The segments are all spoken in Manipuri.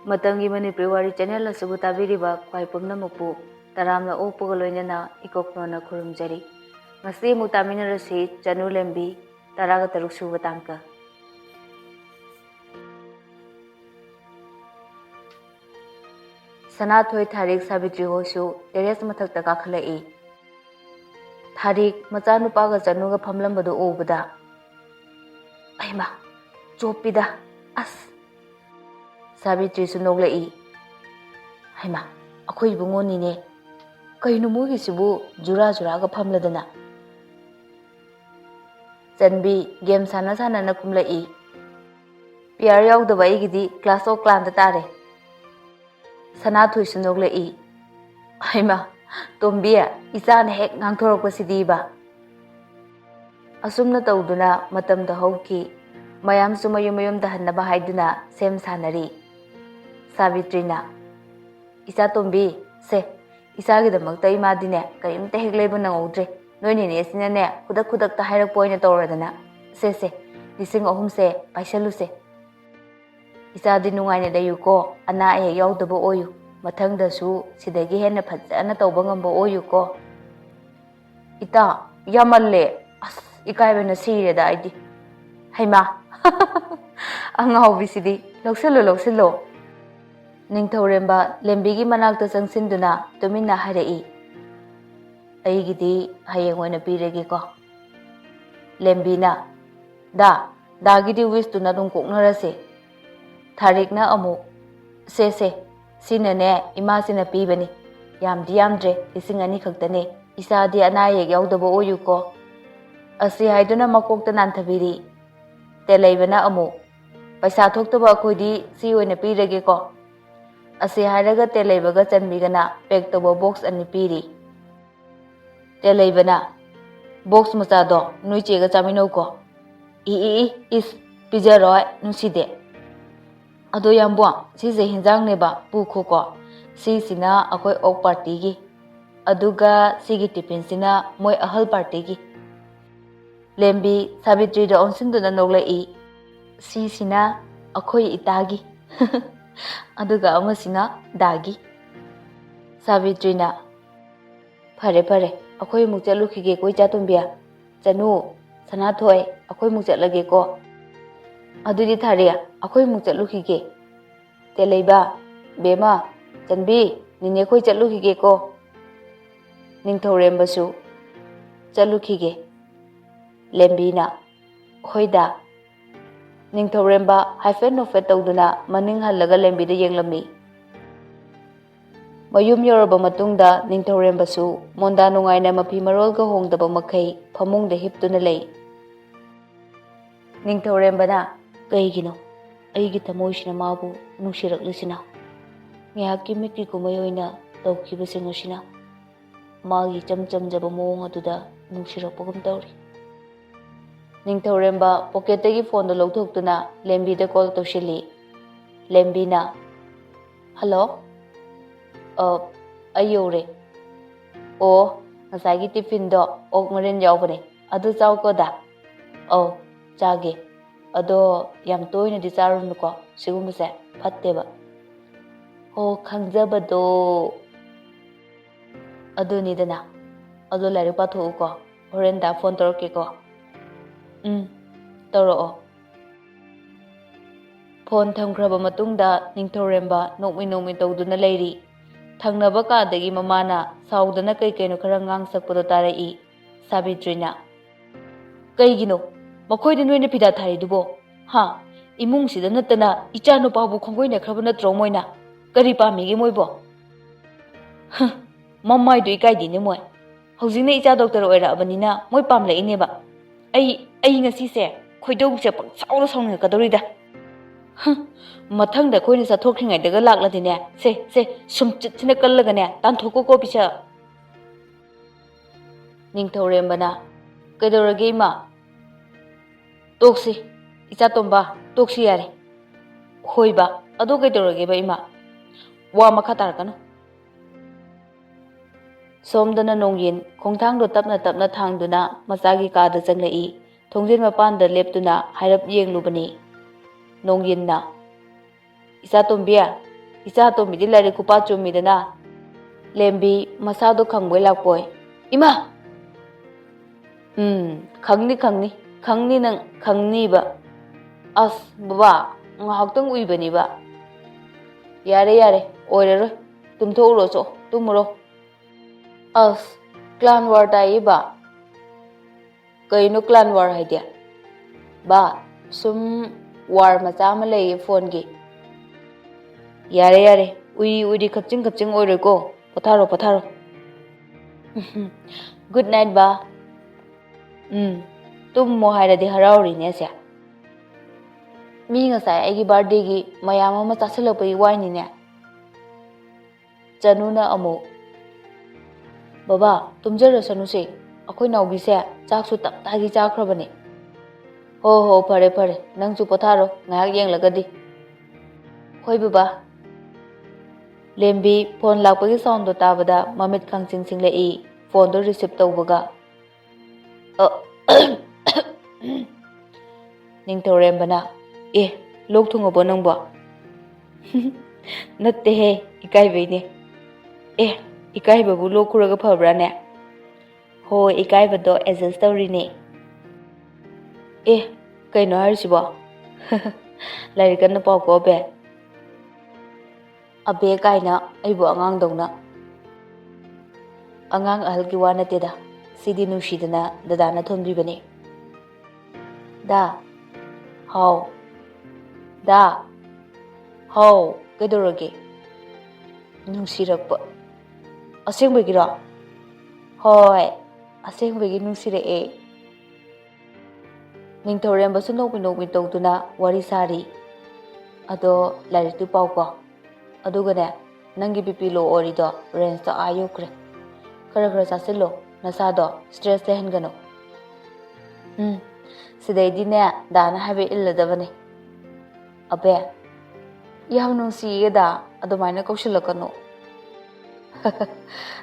Matamgi Manipuri Wari channel asibu tabiriba kwai pumnamakpu taramna okpuga loinana ikoknona khurumjari. Ngasi mu taminarasi Chanu Lembi taraga taruk suba tangka. Sanathoi Tharik Sabitri hosu teres mathakta kakhalai. Tharik machanupaga Chanuga phamlambadu ubada. Aima chopida as Sabitri sunoglai. Haima akhoi bungoni ne kainu mogi sibu jura ga phamladana. Chanbi game sana na kumlai. PR yaudaba aigidi class o clan da tare. Sanathoi sunoglai. Haima Tombia isana hek ngangthorokpasidiba. Asumna tawduna matamda hauki mayam sumayum da hannaba haiduna sem sanari. Savitrina Isa Tombi se isagidamakta imadine karimta hegleba nangudre noine ne sinane kudak ta hairak poina tawradana se lising ahum se paisalu se isa di nungaine dayuko ana ay yawdaba oyu mathangda su sidagi henna phajana tawba ngamba oyu ko ita yamalle as ikaibena sireda aidi haima angawbisidi lokselo Ningthoremba Lembigi manakta sangsinduna tumina harai. Aigidi hayeng oina pirege ko. Lembina dagidi wish tuna dum koknarase. Tharikna amu se sinane imasina pibani. Yamdre lising ani khaktane. Isadi anaye yaudaba oyu ko. Asi haiduna makokta nanthabiri. Telaibana amu paisa thoktaba akhodi si oina pirege ko. Asi haraga telaibaga chanbigana pack toba box ani piri. Telaibana box machado nuichega chamino ko. Is pijaroi nuside. Ado yambwa sise hinjang neba pukho ko. Sina akoi ok party gi. Aduga sigi tiffin sina moi ahal party gi. Lembi Sabitri da onsinduna noglai. Sina akoi itagi. Aduga amasina dagi. Savitrina Pare akhoi muk chalukhige koi chatumbia. Chanu Sanathoi akhoi muk chatlage ko. Adudi Tharia akhoi muk chalukhige. Telaiba Bema Chanbi nine khoi chalukhige ko. Ningthorembasu chalukhige. Lembina Hoida Ningthoremba hyphen of tawduna maning halaga lembida yenglami. Mayum yoraba matungda Ningthoremba su monda nungaina mapi marolga hongdaba makai phamungda hiptuna lei. Ningthoremba na kaigino aigi thamoisina mabu nungsiraklisina. Ngihaki miti kumayoina tawkibasing asina. Magi chamjaba moong aduda nungsirakpagum tawri. Ningthoremba pocketagi phone do logthoktuna Lembi da call tawsili. Lembina Hello ayore o ngasagi tiffin do ok ngaren yawbane adu chaw ko da chage ado yam toina di charun ko sigumse phatteba khangjabado adu nidana adu lari pathu ko horenda phone torke ko Toro Phone thamkraba matungda Ningthoremba nokmi tawduna leiri. Thangnaba kadagi mamana saudana kaino khara ngangsakpado tarai. Savitrina Kaigino makhoida noina pida thari dubo ha imungsida natana ichano pabu khongoina khraba natro moina kari pamigi moibo mammai do ikaidi ne moi hojingna icha doctor oira abanina moi pamlai neba ai ngasi se khoidou se pangsaula saung kadorida mathangda khoina sa thokringai daga lakladine se sumchit sina kallaga ne tan thoko ko bisa Ningthorembana kaidorage ma toksi icha tomba toksi yare hoiba ado kaidorage ba ima wa makha tarkana Somdana nongyin khongthangdo tapna thangduna machagi kada changlai thongjin mapanda leptuna hairap yenglubani Nongyinna Isa Tombia Icha to mi di lari kupa chumi dana. Lembi masado khangboy lakboy. Ima! Khangni nang khangni ba. As, baba, ngahaktang uibani ba. Yare, oirero, tumthoro so, tumuro. As, clan war tayi ba. Kaino clan war haidya. Ba, sum war macha ma lay phone gi. Yare, ui khapching oiro ko. Potharo. Good night ba. Tum mo hairadi harauri ne sia. Mi ngasai aigi birthday gi mayam ama chasilapai waini ne. Chanu na amo. Baba, tumjara sanu se. Akoi naugi se chak su tap tagi chakrabani. Ho pare. Nang su potharo ngahak yenglagadi. Hoi baba. Lembi phone lakpagi sound do tabada mamit khangching singlei phone do receive tawbaga. Ningthorem bana. Lok thungabo nangbo. Natte he, ikai beine. Ikai babu lok kuraga phabra ne. Ho, ikai bado adjust tawri ne. Kaino harisibo. Larikan na pau ko be. Abe kaina aibo angang dongna. Angang ahal ki wa nateda. Sidi nushidana dadana thomdribane. Da. How kedorage. Nungsirakpa. Asengbagiro. Hoi. Asengbagi nungsire. Ningthorem basu nokmi tawduna wari sari. Ado laritu pau ko. Adugane nangi BP low orido range to ayokre. Kara chasilo nasado stress lehengano. Sidaidi ne dana habe illadabane. Abe yam nungsi da adumaina kaushilakano.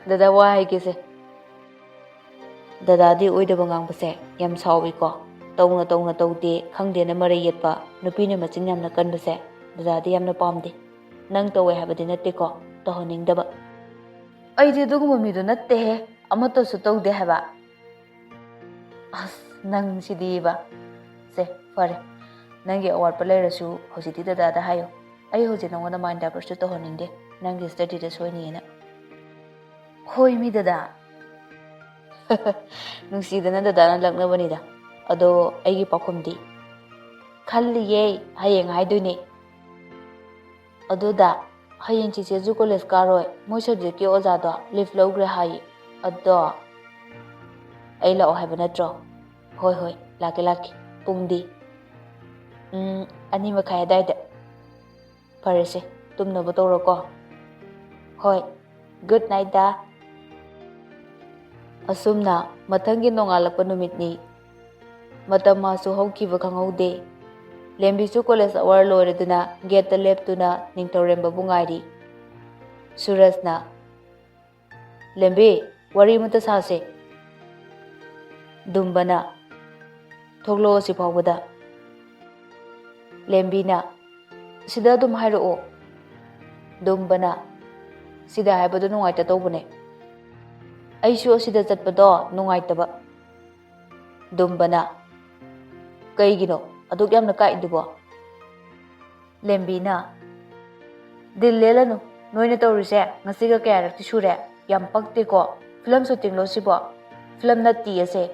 Dada wa haigese. Dada di oidaba ngangbase yam sawi ko. Tawna tawde khangde na mare yetpa nupi ne machin yamna kanbase. Dada di yamna pamde. Nang tawe habadi natte ko tohoningdaba. Aidi dugumba mido natte he amato su tawde haba. As nang sidiba. Se fare. Nangi award pa layrasu hojiti dada hayo. Ay hoji nangona mind divert su tohoningde. Nangi study da soini na. Hoi mi dada. Nungsidana dada na laknabani da. Ado aigi pakumdi. Khalliye hayeng haidoine. Aduda hayeng chiche ju college karoi moi subject ki oja do leave logre hai addo ai la haiba natro hoi laki pungdi ani makhai dai da parese tumna ba toro ko hoi good night da asumna mathangi nongalakpa numit ni matama su haukiba khangaude Lembi su college awar loreduna get the left tuna ningthorem babu ngairi Surasna Lembi wari mata sase Dumbana Thoglo si phawbada Lembi na sida dum hairo Dumbana sida haibadu nungaita tawbune Aishu sida chatpado nungaitaba Dumbana Kaigino aduk yamna kaidubo Lembi na Dillelanu noina tawrise ngasiga kyarakti sure yam pakte ko film shooting lo sibo film natti ase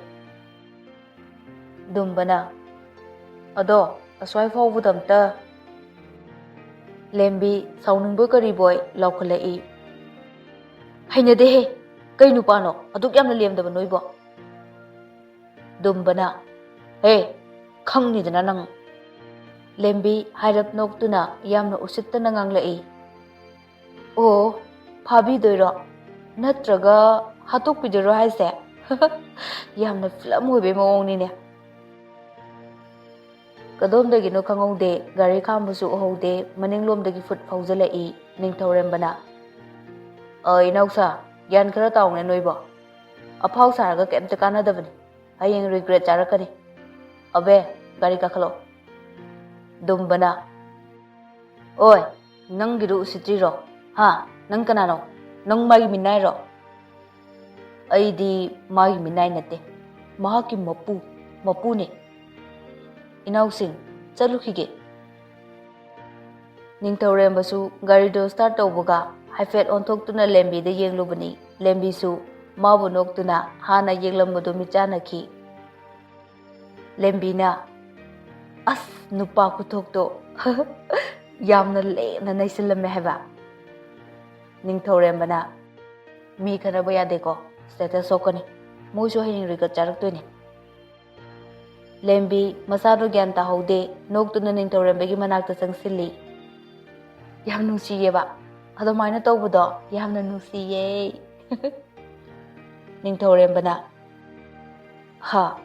Dumbana ado aswai fawbudamta Lembi sauningbo kari boy laukhalai hainade he kai nupano aduk yamna lemdaba noibo Dumbana he khangni dana nang Lembi hairap noktuna yamna usittana nganglai o phabi doiro natraga hatok pidoro haise yamna film hobe mawongni ne kadom no khangaude gari khambusu haude maninglomdagi foot faujalai ningthorem bana oi nausa yan khara tawngne noibo aphau saraga kemta kanadabani hayeng regret charakani abe gari kakhalo Dumbana oi Nangiru Sitiro, ha, Nankanano, Nang Magi Minairo. Aidi Magi Minainate, Mahaki Mapune. Inausing, Salukige. Ningtaurembasu, Garido start Oboga, Haifet on talk to na Lembi the Yang Lubani, Lembi su, Mabunok to na, Hana Yelamudomichanaki. Lembina, As Nupaku Tokto, Yamna lay na Naisila Meheva. Ningtaurembana, Mi Kanabaya deco, Status Sokoni, Mojo Henrica Charatuni. Lembi, Masado Ganta Hode, Nok to the Ningtaurembegi Manaka Sang Silly. Yamnu Sieva, Adomina Tobudo, Yamna Nusi. Ningtaurembana. Ha.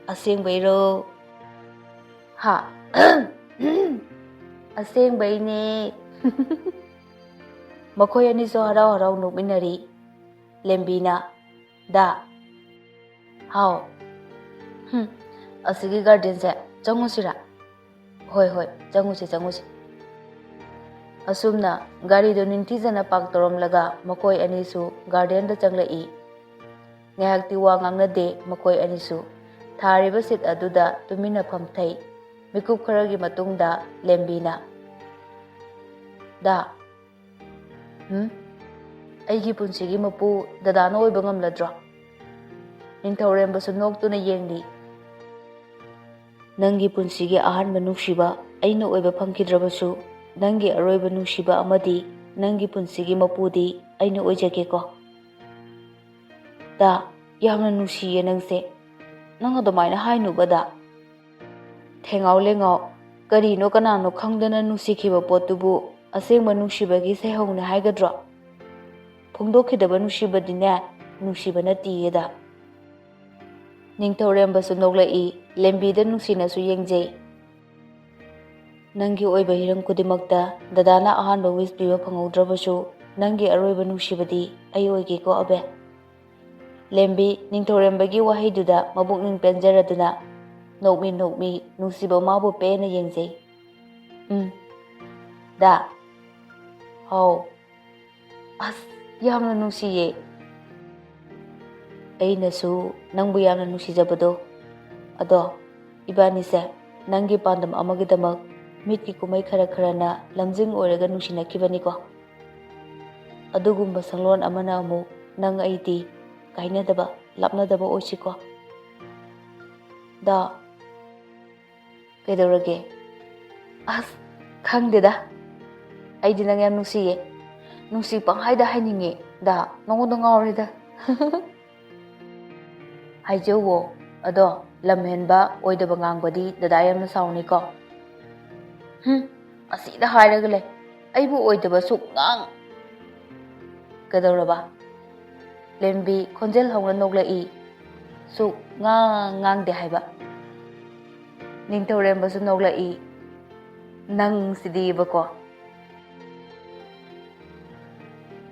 Asing Bayro. Ha. Asing Bayne. Makoyani so harau no minari. Lembina. Da. How? Asigi garden set. Jangusira. Hoi, Jangusi. Asumna, Gari do Nintizana Pak Torom Laga, Makoi Anisu, Guardian the Changla E. Ngahakti Wang na de, Makoi Anisu. Thariba sit aduda, Tumina Pamtai. Mikup Karagi Matungda, Lembina. Da. Aigi Punsigi Mapu, Dadano Bangam Ladra. Nintauremba Sunok to na Yendi. Nangi Punsigi Ahan Manushiba, Aino Eba Punkidrabasu, Nangi Aroiba Nushiba Amadi, Nangi Punsigi Mapudi, Aino Ojageko. Da, Yamna Nushi Yanangse, Nanga the Mina Hainu Bada. Tengao Lengo, Gari no Kanano Kangdana Nusikiba Potubu, a same Manushiba Gise Hong Hagadra. Pungdoki the Banushiba Dinat, Nushibana Tieda. Ningtauremba Sunogla E. Lembi the Nusina su Yangje. Nangi Oiba Hirang Kudimakta, Dadana Ahanba Wisbiba Pangodrabashu, Nangi Aroiba Nushibadi, Ayoigeko Abe. Lembi, Ningtaurembagi Wahiduda, Mabuk Ning Penjaraduna, Nope me, Nusiba Mabu Pena Yangje. Da. How? As Yamna Nusiye. Ainasu, Nangbuyana Nusijabado. Ado, Ibanise, Nangi Pandam Amagidamak, Miki Kumai Karakarana, Lamzing Orega Nushina Kibaniko. Adugumba Salon Amanamu, Nang Aiti, Kainadaba, Lapnadaba Oshiko. Da Kedorage. As Kangdida. I didn't get Nusi. Nusi Panghaida Haningi, da, no Orida. Haijo, Ado. Lamhenba, Oida Bangang body, the Diam Saunico. I see the higher I will oid the basuk nang. Gadoraba Lembi, Conjel Honga Nogla E. Suk ngang de Haiba Ningtorembas Nogla E. Nang Sidi Bako.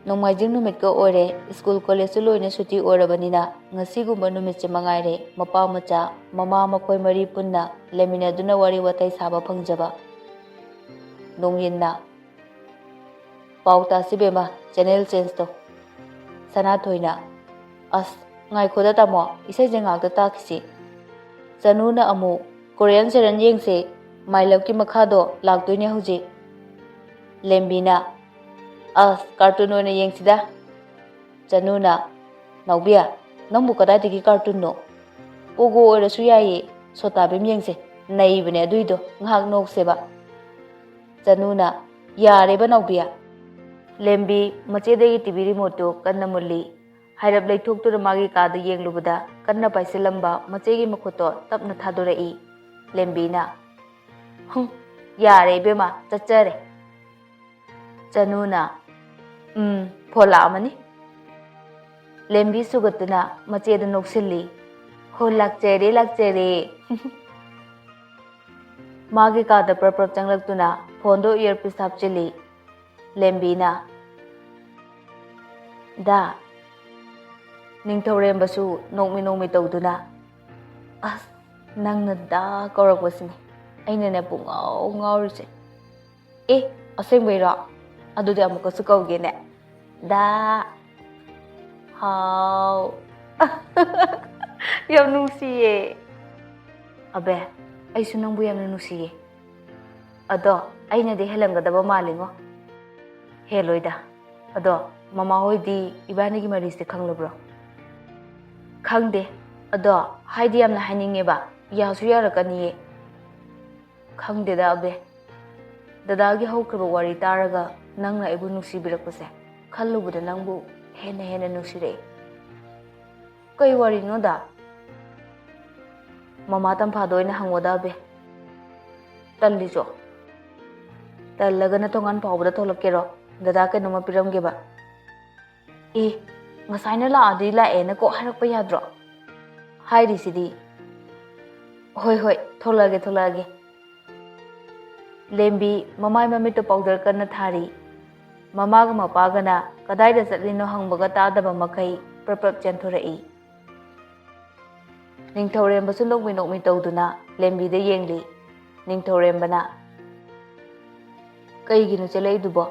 Nongmajing numit ko ore, school college suloy na suti ora banina, nga sigumba numit sa mangaire, mapamacha, mama makoy maripun na, lemina duna wari watay saba pangjaba. Nongyin na. Pauta si Bema, channel change to. Sanatoy na. As, ngay ko data mo, isa dyan nga agtataki Chanu na amu, Korean sa ranjeng se, may love ki makhado, lagto niya huji. Lembi na. As, cartoon na yang sida. Chanu na. Naubia, nang bukada tiki cartoon no. Pugo ora suyaye, so tabim yang se, naibine duido, ngahag nok seba. Chanu na. Yare ba naubia. Lembi, macedagi TV remote kanna mulli. Hairap laythok to magi kada yeng lubada, kanna paisilamba, macegi makoto, tap na thadore Lembi na. Yare bema, chachare. Chanu na. Pola amani. Lembi sugatuna, maceda noksilli. Ho lakchere. Magi kada prapap changlagtuna, fondo earpiece hapchili. Lembi na. Da. Ningtorembasu nokmi tawduna. As, nang na da kaurakbasini. Aina na pungaw ngawrisi. ꯑꯁꯦꯡꯕꯩꯔꯣ ꯑꯗꯨꯗꯤ ꯑꯃꯨꯛꯀꯁꯨ ꯀꯧꯒꯦꯅꯦ ꯗꯥ ꯍꯥꯎ ꯌꯥꯝ ꯅꯨꯡꯁꯤꯌꯦ ꯑꯕꯦ ꯑꯩꯁꯨ ꯅꯪꯕꯨ ꯌꯥꯝꯅ ꯅꯨꯡꯁꯤꯌꯦ ꯑꯗꯣ ꯑꯩꯅꯗꯤ ꯍꯦꯜꯂꯝꯒꯗꯕ ꯃꯥꯜꯂꯤꯉꯣ ꯍꯦꯜꯂꯣꯏꯗ ꯑꯗꯣ ꯃꯃꯥ ꯍꯣꯏꯗꯤ ꯏꯕꯥꯅꯤꯒꯤ ꯃꯔꯤꯁꯦ ꯈꯪꯂꯕ꯭ꯔꯣ ꯈꯪꯗꯦ ꯑꯗꯣ ꯍꯥꯏꯗꯤ ꯌꯥꯝꯅ ꯍꯥꯏꯅꯤꯡꯉꯦꯕ ꯌꯥꯁꯨ ꯌꯥꯔꯛꯀꯅꯤꯌꯦ ꯈꯪꯗꯦꯗ ꯑꯕꯦ ꯗꯗꯥꯒꯤ ꯍꯧꯈ꯭ꯔꯕ ꯋꯥꯔꯤ ꯇꯥꯔꯒ ꯅꯪꯅ ꯑꯩꯕꯨ ꯅꯨꯡꯁꯤꯕꯤꯔꯛꯄꯁꯦ ꯈꯜꯂꯨꯕꯗ ꯅꯪꯕꯨ ꯍꯦꯟꯅ ꯅꯨꯡꯁꯤꯔꯛꯏ ꯀꯩ ꯋꯥꯔꯤꯅꯣꯗ ꯃꯃꯥ ꯇꯝꯐꯥꯗ ꯑꯣꯏꯅ ꯍꯪꯉꯣꯗ ꯑꯕꯦ ꯇꯜꯂꯤꯆꯣ ꯇꯜꯂꯒꯅ ꯇꯣꯉꯥꯟ ꯐꯥꯎꯕꯗ ꯊꯣꯛꯂꯛꯀꯦꯔꯣ ꯗꯗꯥ ꯀꯩꯅꯣꯝꯃ ꯄꯤꯔꯝꯒꯦꯕ ꯉꯁꯥꯏꯅ ꯂꯥꯛꯑꯗꯤ ꯂꯥꯛꯑꯦꯅ ꯀꯣꯛ ꯍꯥꯏꯔꯛꯄ ꯌꯥꯗ꯭ꯔꯣ ꯍꯥꯏꯔꯤꯁꯤꯗꯤ ꯍꯣꯏ ꯊꯣꯛꯂꯛꯑꯒꯦ ꯂꯦꯝꯕꯤ ꯃꯃꯥꯏ ꯃꯃꯤꯠꯇꯣ ꯄꯥꯎꯗꯔ ꯀꯟꯅ ꯊꯥꯔꯤ ꯃꯃꯥꯒ ꯃꯄꯥꯒꯅ ꯀꯗꯥꯏꯗ ꯆꯠꯂꯤꯅꯣ ꯍꯪꯕꯒ ꯇꯥꯗꯕ ꯃꯈꯩ ꯄ꯭ꯔꯞ ꯆꯦꯟꯊꯣꯔꯛꯏ ꯅꯤꯡꯊꯧꯔꯦꯝꯕꯁꯨ ꯅꯣꯛꯃꯤ ꯇꯧꯗꯨꯅ ꯂꯦꯝꯕꯤꯗ ꯌꯦꯡꯂꯤ ꯅꯤꯡꯊꯧꯔꯦꯝꯕꯅ ꯀꯩꯒꯤꯅꯣ ꯆꯦꯜꯂꯛꯏꯗꯨꯕꯣ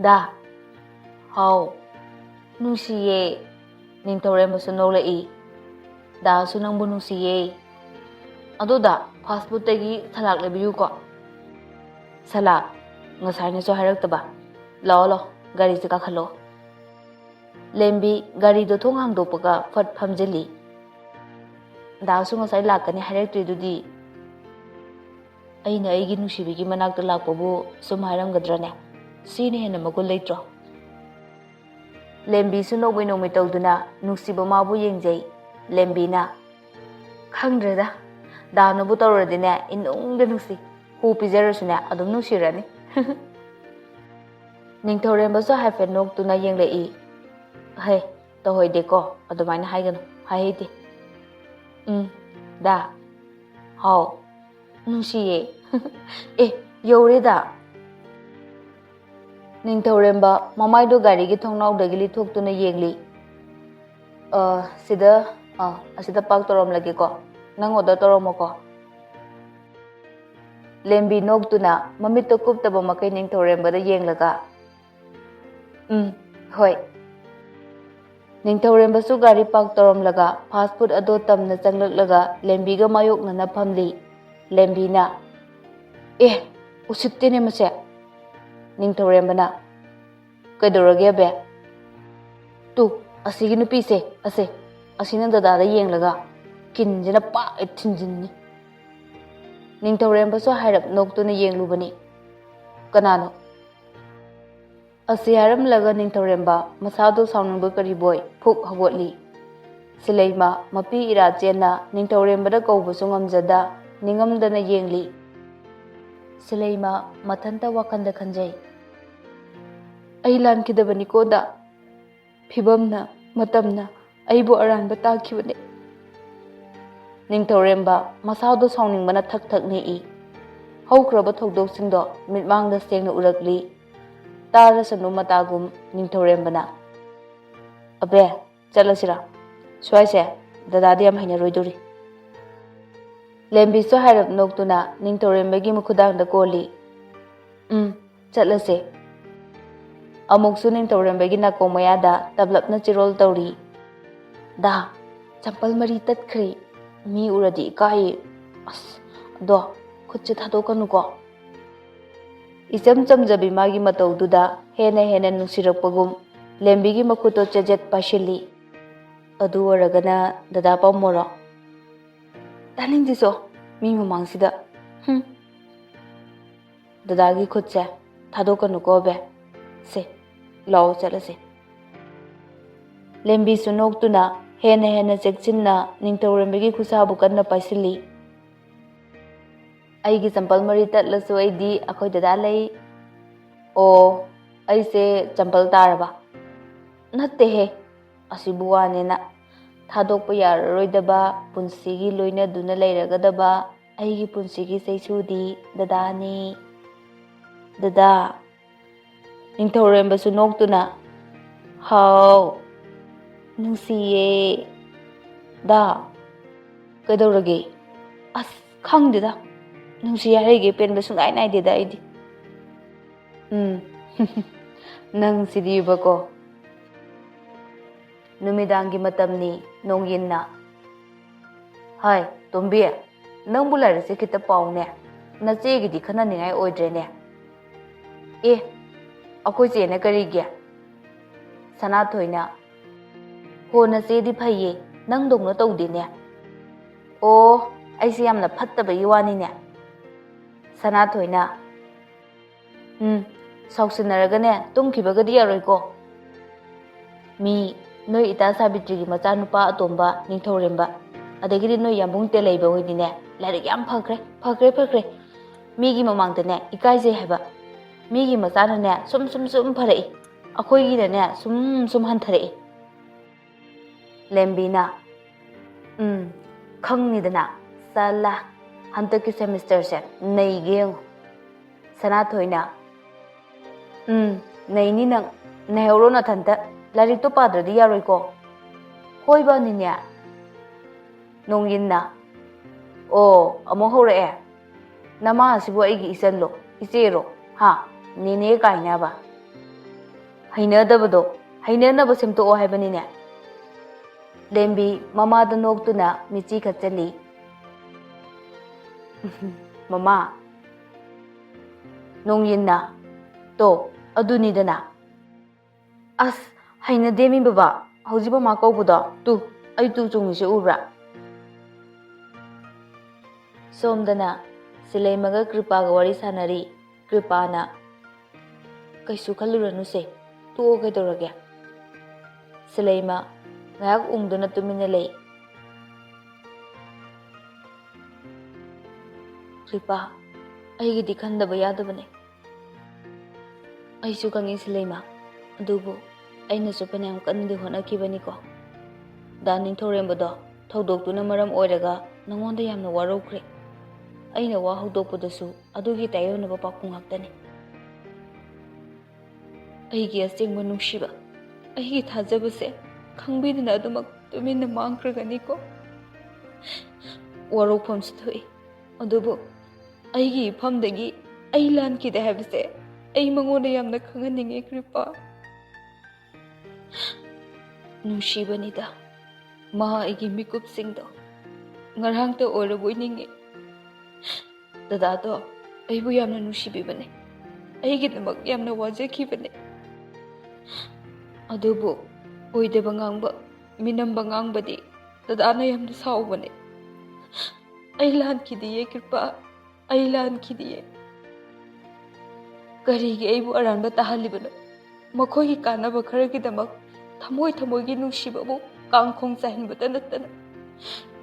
ꯗꯥ ꯍꯥꯎ ꯅꯨꯡꯁꯤꯌꯦ ꯅꯤꯡꯊꯧꯔꯦꯝꯕꯁꯨ ꯅꯣꯛꯂꯛꯏ ꯗꯥꯁꯨ ꯅꯪꯕꯨ ꯅꯨꯡꯁꯤꯌꯦ ꯑꯗꯨꯗ ꯐꯥꯁ ꯐꯨꯗꯇꯒꯤ ꯁꯂꯥꯛ ꯂꯩꯕꯤꯌꯨꯀꯣ ꯁꯂꯥꯛ ꯉꯁꯥꯏꯅꯁꯨ ꯍꯥꯏꯔꯛꯇꯕ ꯂꯥꯛꯑꯣ ꯒꯥꯔꯤꯁꯦ ꯀꯥꯈꯠꯂꯣ ꯂꯦꯝꯕꯤ ꯒꯥꯔꯤꯗꯣ ꯊꯣꯡ ꯍꯥꯡꯗꯣꯛꯄꯒ ꯐꯠ ꯐꯝꯖꯤꯜꯂꯤ ꯗꯥꯁꯨ ꯉꯁꯥꯏ ꯂꯥꯛꯀꯅꯤ ꯍꯥꯏꯔꯛꯇ꯭ꯔꯤꯗꯨꯗꯤ ꯑꯩꯅ ꯑꯩꯒꯤ ꯅꯨꯡꯁꯤꯕꯤꯒꯤ ꯃꯅꯥꯛꯇ ꯂꯥꯛꯄꯕꯨ ꯁꯨꯝ ꯍꯥꯏꯔꯝꯒꯗ꯭ꯔꯅꯦ ꯁꯤꯅ ꯍꯦꯟꯅ ꯃꯒꯨꯟ ꯂꯩꯇ꯭ꯔꯣ ꯂꯦꯝꯕꯤꯁꯨ ꯅꯣꯛꯃꯤ ꯇꯧꯗꯨꯅ ꯅꯨꯡꯁꯤꯕ ꯃꯥꯕꯨ ꯌꯦꯡꯖꯩ ꯂꯦꯝꯕꯤꯅ ꯈꯪꯗ꯭ꯔꯦꯗ ꯗꯥꯅꯕꯨ ꯇꯧꯔꯗꯤꯅꯦ ꯏꯅꯨꯡꯗ ꯅꯨꯡꯁꯤ ꯍꯨ ꯄꯤꯖꯔꯁꯨꯅꯦ ꯑꯗꯨꯝ ꯅꯨꯡꯁꯤꯔꯅꯤ ꯅꯤꯡꯊꯧꯔꯦꯝꯕꯁꯨ ꯍꯥꯏꯐꯦꯠ ꯅꯣꯛꯇꯨꯅ ꯌꯦꯡꯂꯛꯏ ꯍꯩ ꯇꯧꯍꯣꯏꯗꯦꯀꯣ ꯑꯗꯨꯃꯥꯏꯅ ꯍꯥꯏꯒꯅꯨ ꯍꯥꯏꯍꯩꯗꯦ ꯗꯥ ꯍꯥꯎ ꯅꯨꯡꯁꯤꯌꯦ ꯌꯧꯔꯦꯗ ꯅꯤꯡꯊꯧꯔꯦꯝꯕ ꯃꯃꯥꯏꯗꯣ ꯒꯥꯔꯤꯒꯤ ꯊꯣꯡꯅꯥꯎꯗꯒꯤ ꯂꯤꯊꯣꯛꯇꯨꯅ ꯌꯦꯡꯂꯤ ꯑꯁꯤꯗ ꯄꯥꯛ ꯇꯧꯔꯝꯂꯒꯦꯀꯣ ꯅꯪ ꯑꯣꯔꯗꯔ ꯇꯧꯔꯝꯃꯣꯀꯣ ꯂꯦꯝꯕꯤ ꯅꯣꯛꯇꯨꯅ ꯃꯃꯤꯠꯇꯣ ꯀꯨꯞꯇꯕ ꯃꯈꯩ ꯅꯤꯡꯊꯧꯔꯦꯝꯕꯗ ꯌꯦꯡꯂꯒ ꯍꯣꯏ ꯅꯤꯡꯊꯧꯔꯦꯝꯕꯁꯨ ꯒꯥꯔꯤ ꯄꯥꯛ ꯇꯧꯔꯝꯂꯒ ꯐꯥꯁ ꯐꯨꯗ ꯑꯗꯣ ꯇꯝꯅ ꯆꯪꯂꯛꯂꯒ ꯂꯦꯝꯕꯤꯒ ꯃꯥꯌꯣꯛꯅꯅ ꯐꯝꯂꯤ ꯂꯦꯝꯕꯤꯅ ꯎꯁꯤꯠꯇꯦꯅꯦ ꯃꯁꯦ ꯅꯤꯡꯊꯧꯔꯦꯝꯕꯅ ꯀꯩꯗꯧꯔꯒꯦ ꯑꯕꯦ ꯑꯁꯤꯒꯤ ꯅꯨꯄꯤꯁꯦ ꯑꯁꯤꯅ ꯗꯗꯥꯗ ꯌꯦꯡꯂꯒ ꯀꯤꯟꯁꯤꯅ ꯄꯥꯛ ꯊꯤꯟꯖꯤꯟꯅꯤ ꯅꯤꯡꯊꯧꯔꯦꯝꯕꯁꯨ ꯍꯥꯏꯔꯞ ꯅꯣꯛꯇꯨꯅ ꯌꯦꯡꯂꯨꯕꯅꯤ ꯀꯅꯥꯅꯣ ꯑꯁꯤ ꯍꯥꯏꯔꯝꯂꯒ ꯅꯤꯡꯊꯧꯔꯦꯝꯕ ꯃꯁꯥꯗꯣ ꯁꯥꯎꯅꯤꯡꯕ ꯀꯔꯤꯕꯣꯏ ꯐꯨꯛ ꯍꯧꯒꯠꯂꯤ ꯁꯤꯂꯩꯃ ꯃꯄꯤ ꯏꯔꯥ ꯆꯦꯟꯅ ꯅꯤꯡꯊꯧꯔꯦꯝꯕꯗ ꯀꯧꯕꯁꯨ ꯉꯝꯖꯗ ꯅꯤꯡꯉꯝꯗꯅ ꯌꯦꯡꯂꯤ ꯁꯤꯂꯩꯃ ꯃꯊꯟꯇ ꯋꯥꯈꯜꯗ ꯈꯟꯖꯩ ꯑꯩ ꯂꯥꯟꯈꯤꯗꯕꯅꯤꯀꯣꯗ ꯐꯤꯕꯝꯅ ꯃꯇꯝꯅ ꯑꯩꯕꯨ ꯑꯔꯥꯟꯕ ꯇꯥꯈꯤꯕꯅꯦ ꯅꯤꯡꯊꯧꯔꯦꯝꯕ ꯃꯁꯥꯗꯣ ꯁꯥꯎꯅꯤꯡꯕꯅ ꯊꯛ ꯅꯤꯛꯏ ꯍꯧꯈ꯭ꯔꯕ ꯊꯧꯗꯣꯛꯁꯤꯡꯗꯣ ꯃꯤꯠꯃꯥꯡꯗ ꯁꯦꯡꯅ ꯎꯔꯛꯂꯤ ꯇꯥꯔꯁꯅꯨ ꯃꯇꯥꯒꯨꯝ ꯅꯤꯡꯊꯧꯔꯦꯝꯕꯅ ꯑꯕꯦ ꯆꯠꯂꯁꯤꯔꯥ ꯁ꯭ꯋꯥꯏꯁꯦ ꯗꯗꯥꯗꯤ ꯌꯥꯝ ꯍꯩꯅꯔꯣꯏꯗꯣꯔꯤ ꯂꯦꯝꯕꯤꯁꯨ ꯍꯥꯏꯔꯞ ꯅꯣꯛꯇꯨꯅ ꯅꯤꯡꯊꯧꯔꯦꯝꯕꯒꯤ ꯃꯈꯨꯗꯥꯡꯗ ꯀꯣꯜꯂꯤ ꯆꯠꯂꯁꯦ ꯑꯃꯨꯛꯁꯨ ꯅꯤꯡꯊꯧꯔꯦꯝꯕꯒꯤ ꯅꯥꯀꯣꯡ ꯃꯌꯥꯗ ꯇꯞꯂꯞꯅ ꯆꯤꯔꯣꯜ ꯇꯧꯔꯤ ꯗꯥ ꯆꯝꯄꯜ ꯃꯔꯤ ꯇꯠꯈ꯭ꯔꯦ ꯃꯤ ꯎꯔꯗꯤ ꯏꯀꯥꯏꯌꯦ ꯑꯗꯣ ꯈꯨꯠꯁꯦ ꯊꯥꯗꯣꯛꯀꯅꯨꯀꯣ ꯏꯆꯝ ꯆꯝꯖꯕꯤ ꯃꯥꯒꯤ ꯃꯇꯧꯗꯨꯗ ꯍꯦꯟꯅ ꯅꯨꯡꯁꯤꯔꯛꯄꯒꯨꯝ ꯂꯦꯝꯕꯤꯒꯤ ꯃꯈꯨꯠꯇꯣ ꯆꯦꯖꯦꯠ ꯄꯥꯏꯁꯤꯜꯂꯤ ꯑꯗꯨ ꯑꯣꯏꯔꯒꯅ ꯗꯗꯥ ꯄꯥꯝꯃꯣꯔꯣ ꯇꯥꯅꯤꯡꯗꯦꯆꯣ ꯃꯤ ꯃꯃꯥꯡꯁꯤꯗ ꯗꯗꯥꯒꯤ ꯈꯨꯠꯁꯦ ꯊꯥꯗꯣꯛꯀꯅꯨꯀꯣ ꯑꯕꯦ ꯁꯦ ꯂꯥꯛꯑꯣ ꯆꯠꯂꯁꯦ ꯂꯦꯝꯕꯤꯁꯨ ꯅꯣꯛꯇꯨꯅ ꯍꯦꯟꯅ ꯆꯦꯛꯁꯤꯟꯅ ꯅꯤꯡꯊꯧꯔꯦꯝꯕꯒꯤ ꯈꯨꯠꯁꯥꯕꯨ ꯀꯟꯅ ꯄꯥꯏꯁꯤꯜꯂꯤ ꯑꯩꯒꯤ ꯆꯝꯄꯜ ꯃꯔꯤ ꯇꯠꯂꯁꯨ ꯑꯩꯗꯤ ꯑꯩꯈꯣꯏ ꯗꯗꯥ ꯂꯩ ꯑꯩꯁꯦ ꯆꯝꯄꯜ ꯇꯥꯔꯕ ꯅꯠꯇꯦꯍꯦ ꯑꯁꯤꯕꯨ ꯋꯥꯅꯦꯅ ꯊꯥꯗꯣꯛꯄ ꯌꯥꯔꯔꯣꯏꯗꯕ ꯄꯨꯟꯁꯤꯒꯤ ꯂꯣꯏꯅꯗꯨꯅ ꯂꯩꯔꯒꯗꯕ ꯑꯩꯒꯤ ꯄꯨꯟꯁꯤꯒꯤ ꯆꯩꯁꯨꯗꯤ ꯗꯗꯥꯅꯤ ꯗꯗꯥ ꯅꯤꯡꯊꯧꯔꯦꯝꯕꯁꯨ ꯅꯣꯛꯇꯨꯅ ꯍꯥꯎ ꯅꯨꯡꯁꯤꯌꯦ ꯗꯥ ꯀꯩꯗꯧꯔꯒꯦ ꯈꯪꯗꯦꯗ Nungsi harige pen sungai nai de da idi. Nang sidiba ko. Numidangi matamni nongyin na. Hai, Tombi, nang bular se kita pau ne. Na che gi di khana ningai oidre ne. Akoi che na kari gya. Sana thoina. Ho na che di phaiye, nang dong na tawdi ne. O, ai se yamna phattaba yiwani ne. Sana thoina. Sauksinaraga ne tumkhibaga di yaroi ko. Mi noi ita sabitri gi macha nupa atomba ningthoremba. Adagiri noi yambung te leiba hoidi ne. Larik yam phakre. Mi gi mamang te ne ikai je haba. Mi gi macha na ne sum pharai. Akhoi gi ne sum hanthare. Lembi na. Khangni dana. Sala. Hantaki semester se nei geng. Sana thoina. Nei ni nang nehoro na thanta larik to padra di yaroi ko. Hoi ba ni nya. Nongyin na. O, amo hore e. Nama sibu aigi isan lo. Isero. Ha, nene kai na ba. Haina da bado. Haina na ba semto o hai ba ni nya. Lembi mama da nok tu na michi khatchali. Mama. Nongyin na. To, aduni dana. As, haina demi baba. Haujiba ma kau buda. Tu, ai tu chung se ubra. Somdana, Silheimaga Kripa ga wari sanari. Kripa na. Kaisu khaluranu se. Tu o kai dorage. Silheima, ngayak ungduna tumina lei. Kripa, ai gidi khandaba yadabane. Aisu kangi Silheima. Adubu, aina su panayam kanndi honakibani ko. Da ningthorembodo thawdoktuna maram oiraga nangonda yamna warokre. Aina wa hawdokpadasu adugi tayonaba pakung haktani. Aigi asengba nungsiba, aigi thajabase khangbidina adumak tumina mangkragani ko. Warokphamsu thoi. Adubu, aigi ifamdagi ai lankide haibase ai mangoda yamna khanganinge Kripa. Nungsibanida. Maha aigi mikupsingdo. Ngarhang to oiraboi ninge. Dada to aibu yamna nungsibibane. Aigidamak yamna wajakibane. Adubu oidaba ngangba minamba ngangbadi dadana yamna saubane. Ai lankidiye Kripa. Ai lankidiye. Karigi aibu aranba tahalibano. Makhoi kanaba kharagidamak thamoi nungsibabu kangkhong chahinbata nattana.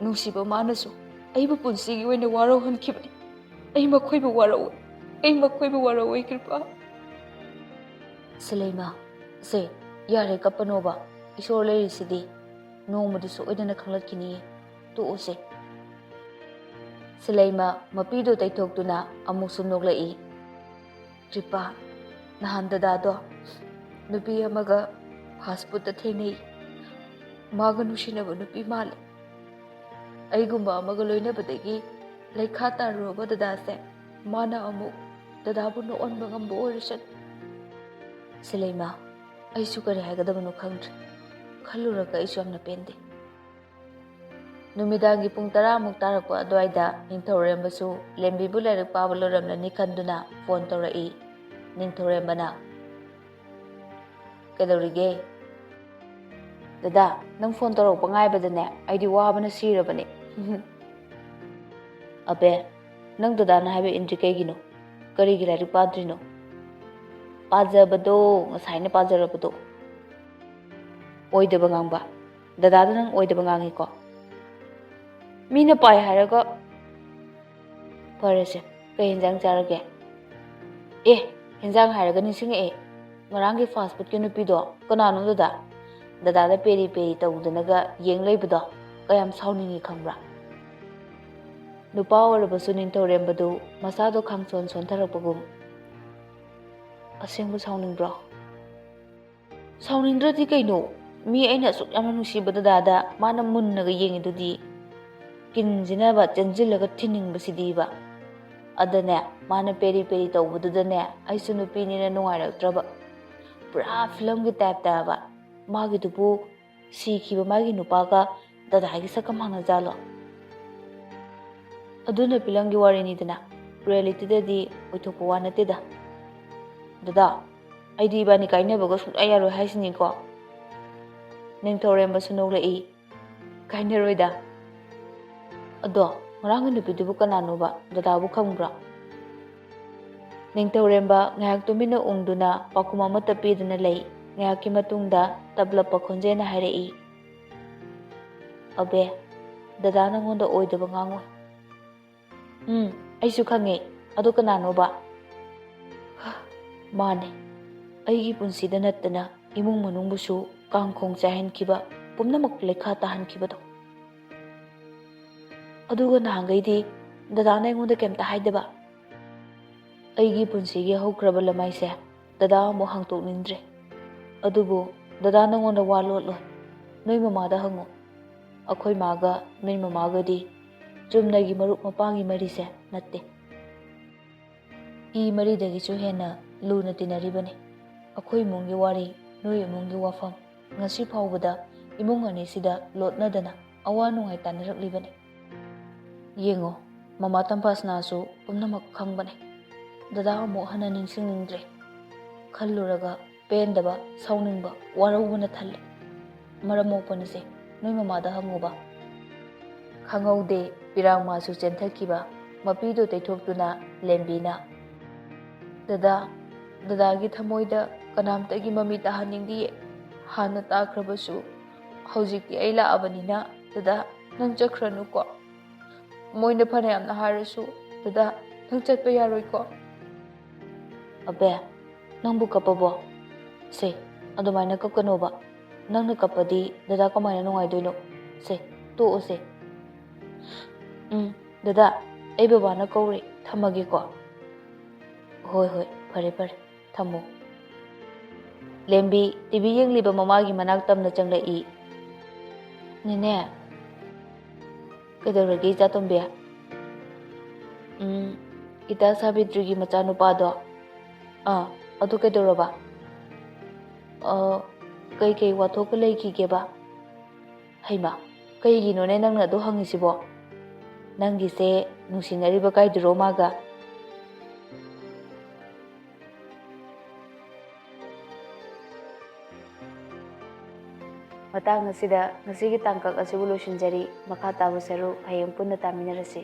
Nungsiba manasu aibu punsigi oina warohankibani. Ai makhoi warau Kripa. Silheima, se yare kapanoba isor lerisidi nongmadisu oidana khanglatkini tu ose. Silheima mapido taithoktuna amuksum noklai. Kripa, nahan dadado nupi amaga fastfood ta thenei. Maga nungsinaba nupi male. Aigumba amaga loinabadagi laikha taruba dadase mana amu dadabu noonba ngamba oirisan. Silheima, aisu kari haigadabano khangdre. Khalluraga aisu yamna pende. Numidangi pung 10 tarakpa adwaida ningthorembasu lembibu lairak paba loramlani khanduna phone torai. Ningthorembana. Kedorige. Dada, nang phone torok pangaibadane aidi wabana sirabane. Abe, nang dada na haibe indri kaigino. Karigi lairak padrino. Pajabado, ngasai na pajarabado. Oidaba ngangba. Dada da nang oidaba ngangi ko. Mina pai haraga. Parese, kay hinjang charage. Hinjang haraga nising Ngarangi fast food kinu pido, kanano dada. Dada da peri tawdanaga yeng leibado. Kayam sauningi khambra. Nupa orabasu ningthorembadu masado khangson sontharakpagum. Asengbu sauningbro. Sauningradi kaino. Mi aina asuk yamna nungsibada dada mana munnaga yengidudi. Kinjinaba chanjillaga thiningbasidiba. ꯑꯗꯅꯦ ꯃꯥꯅ ꯄꯦꯔꯤ ꯄꯦꯔꯤ ꯇꯧꯕꯗꯨꯗꯅꯦ ꯑꯩꯁꯨ ꯅꯨꯄꯤꯅꯤꯅ ꯅꯨꯡꯉꯥꯏꯔꯛꯇ꯭ꯔꯕ ꯄꯨꯔꯥ ꯐꯤꯂꯝꯒꯤ ꯇꯥꯏꯞꯇ ꯍꯥꯏꯕ ꯃꯥꯒꯤꯗꯨꯕꯨ ꯁꯤꯈꯤꯕ ꯃꯥꯒꯤ ꯅꯨꯄꯥꯒ ꯗꯗꯥꯒꯤ ꯁꯛꯀ ꯃꯥꯟꯅꯖꯥꯠꯂꯣ ꯑꯗꯨꯅ ꯐꯤꯂꯝꯒꯤ ꯋꯥꯔꯤꯅꯤꯗꯅ ꯔꯤꯌꯦꯂꯤꯇꯤꯗꯗꯤ ꯑꯣꯏꯊꯣꯛꯄ ꯋꯥ ꯅꯠꯇꯦꯗ ꯗꯗꯥ ꯑꯩꯗꯤ ꯏꯕꯥꯅꯤ ꯀꯥꯏꯅꯕꯒ ꯁꯨꯡꯌꯥ ꯌꯥꯔꯣꯏ ꯍꯥꯏꯁꯤꯅꯤꯀꯣ ꯅꯤꯡꯊꯧꯔꯦꯝꯕꯁꯨ ꯅꯣꯛꯂꯛꯏ ꯀꯥꯏꯅꯔꯣꯏꯗ ꯑꯗꯣ ꯉꯔꯥꯡꯒꯤ ꯅꯨꯄꯤꯗꯨꯕꯨ ꯀꯅꯥꯅꯣꯕ ꯗꯗꯥꯕꯨ ꯈꯪꯕ꯭ꯔꯣ ꯅꯤꯡꯊꯧꯔꯦꯝꯕ ꯉꯥꯏꯍꯥꯛ ꯇꯨꯃꯤꯟꯅ ꯎꯪꯗꯨꯅ ꯄꯥꯎꯈꯨꯝ ꯑꯃꯠꯇ ꯄꯤꯗꯨꯅ ꯂꯩ ꯉꯥꯏꯍꯥꯛꯀꯤ ꯃꯇꯨꯡꯗ ꯇꯞꯂꯞꯄ ꯈꯣꯟꯖꯦꯜꯅ ꯍꯥꯏꯔꯛꯏ ꯑꯕꯦ ꯗꯗꯥ ꯅꯪꯉꯣꯟꯗ ꯑꯣꯏꯗꯕ ꯉꯥꯡꯉꯣꯏ ꯑꯩꯁꯨ ꯈꯪꯉꯦ ꯑꯗꯨ ꯀꯅꯥꯅꯣꯕ ꯃꯥꯅꯦ ꯑꯩꯒꯤ ꯄꯨꯟꯁꯤꯗ ꯅꯠꯇꯅ ꯏꯃꯨꯡ ꯃꯅꯨꯡꯕꯨꯁꯨ ꯀꯥꯡꯈꯣꯡ ꯆꯥꯏꯍꯟꯈꯤꯕ ꯄꯨꯝꯅꯃꯛ ꯂꯩꯈꯥ ꯇꯥꯍꯟꯈꯤꯕꯗꯣ ꯑꯗꯨꯒ ꯅꯍꯥꯟꯈꯩꯗꯤ ꯗꯗꯥꯅ ꯑꯩꯉꯣꯟꯗ ꯀꯩꯝꯇ ꯍꯥꯏꯗꯕ ꯑꯩꯒꯤ ꯄꯨꯟꯁꯤꯒꯤ ꯍꯧꯈ꯭ꯔꯕ ꯂꯃꯥꯏꯁꯦ ꯗꯗꯥ ꯑꯃꯨꯛ ꯍꯥꯡꯇꯣꯛꯅꯤꯡꯗ꯭ꯔꯦ ꯑꯗꯨꯕꯨ ꯗꯗꯥ ꯅꯪꯉꯣꯟꯗ ꯋꯥ ꯂꯣꯠꯂꯣꯏ ꯅꯣꯏ ꯃꯃꯥꯗ ꯍꯪꯉꯨ ꯑꯩꯈꯣꯏ ꯃꯥꯒ ꯅꯣꯏ ꯃꯃꯥꯒꯗꯤ ꯆꯨꯝꯅꯒꯤ ꯃꯔꯨꯞ ꯃꯄꯥꯡꯒꯤ ꯃꯔꯤꯁꯦ ꯅꯠꯇꯦ ꯏ ꯃꯔꯤꯗꯒꯤꯁꯨ ꯍꯦꯟꯅ ꯂꯨꯅ ꯇꯤꯟꯅꯔꯤꯕꯅꯤ ꯑꯩꯈꯣꯏ ꯏꯃꯨꯡꯒꯤ ꯋꯥꯔꯤ ꯅꯣꯏ ꯏꯃꯨꯡꯒꯤ ꯋꯥꯐꯝ ꯉꯁꯤ ꯐꯥꯎꯕꯗ ꯏꯃꯨꯡ ꯑꯅꯤꯁꯤꯗ ꯂꯣꯠꯅꯗꯅ ꯑꯋꯥ ꯅꯨꯡꯉꯥꯏ ꯇꯥꯟꯅꯔꯛꯂꯤꯕꯅꯤ ꯌꯦꯡꯉꯣ ꯃꯃꯥ ꯇꯝꯐꯥꯁꯅꯥꯁꯨ ꯄꯨꯝꯅꯃꯛ ꯈꯪꯕꯅꯤ ꯗꯗꯥ ꯑꯃꯨꯛ ꯍꯟꯅ ꯅꯤꯡꯁꯤꯡꯅꯤꯡꯗ꯭ꯔꯦ ꯈꯜꯂꯨꯔꯒ ꯄꯦꯟꯗꯕ ꯁꯥꯎꯅꯤꯡꯕ ꯋꯥꯔꯧꯕꯅ ꯊꯜꯂꯦ ꯃꯔꯝ ꯃꯣꯛꯄꯅꯤꯁꯦ ꯅꯣꯏ ꯃꯃꯥꯗ ꯍꯪꯉꯨꯕ ꯈꯪꯍꯧꯗꯦ ꯄꯤꯔꯥꯡꯃꯥꯁꯨ ꯆꯦꯟꯊꯈꯤꯕ ꯃꯄꯤꯗꯣ ꯇꯩꯊꯣꯛꯇꯨꯅ ꯂꯦꯝꯕꯤꯅ ꯗꯗꯥꯒꯤ ꯊꯃꯣꯏꯗ ꯀꯅꯥꯝꯇꯒꯤ ꯃꯃꯤ ꯇꯥꯍꯟꯅꯤꯡꯗꯤꯌꯦ ꯍꯥꯟꯅ ꯇꯥꯈ꯭ꯔꯕꯁꯨ ꯍꯧꯖꯤꯛꯇꯤ ꯑꯩ ꯂꯥꯛꯑꯕꯅꯤꯅ ꯗꯗꯥ ꯅꯪ ꯆꯠꯈ꯭ꯔꯅꯨꯀꯣ ꯃꯣꯏꯅ ꯐꯅꯌꯥꯝꯅ ꯍꯥꯏꯔꯁꯨ ꯗꯗꯥ ꯅꯪ ꯆꯠꯄ ꯌꯥꯔꯣꯏꯀꯣ ꯑꯕꯦ ꯅꯪꯕꯨ ꯀꯞꯄꯕꯣ ꯁꯦ ꯑꯗꯨꯃꯥꯏꯅ ꯀꯞꯀꯅꯣꯕ ꯅꯪꯅ ꯀꯞꯄꯗꯤ ꯗꯗꯥ ꯀꯃꯥꯏꯅ ꯅꯨꯡꯉꯥꯏꯗꯣꯏꯅꯣ ꯁꯦ ꯇꯣꯛꯑꯣꯁꯦ ꯗꯗꯥ ꯑꯩ ꯕꯕꯥꯅ ꯀꯧꯔꯦ ꯊꯝꯃꯒꯦꯀꯣ ꯍꯣꯏ ꯐꯔꯦ ꯊꯝꯃꯣ ꯂꯦꯝꯕꯤ ꯇꯤꯚꯤ ꯌꯦꯡꯂꯤꯕ ꯃꯃꯥꯒꯤ ꯃꯅꯥꯛ ꯇꯝꯅ ꯆꯪꯂꯛꯏ ꯅꯦꯅꯦ ꯀꯩꯗꯧꯔꯒꯦ ꯏꯆꯥꯇꯣꯝꯕꯤ ꯏꯇꯥ ꯁꯥꯕꯤꯇ꯭ꯔꯤꯒꯤ ꯃꯆꯥꯅꯨꯄꯥꯗꯣ ꯑꯗꯨ ꯀꯩꯗꯧꯔꯕ ꯀꯩꯀꯩ ꯋꯥꯊꯣꯛꯀ ꯂꯩꯈꯤꯒꯦꯕ ꯍꯩꯃꯥ ꯀꯩꯒꯤꯅꯣꯅꯦ ꯅꯪꯅ ꯑꯗꯨ ꯍꯪꯉꯤꯁꯤꯕꯣ ꯅꯪꯒꯤꯁꯦ ꯅꯨꯡꯁꯤꯅꯔꯤꯕ ꯀꯥꯏꯗꯨꯔꯣ ꯃꯥꯒ ꯃꯇꯥꯡ ꯑꯁꯤꯗ ꯉꯁꯤꯒꯤ ꯇꯥꯡꯀꯛ ꯑꯁꯤꯕꯨ ꯂꯣꯏꯁꯤꯟꯖꯔꯤ ꯃꯈꯥ ꯇꯥꯕ ꯁꯔꯨꯛ ꯍꯌꯦꯡ ꯄꯨꯟꯅ ꯇꯥꯃꯤꯟꯅꯔꯁꯤ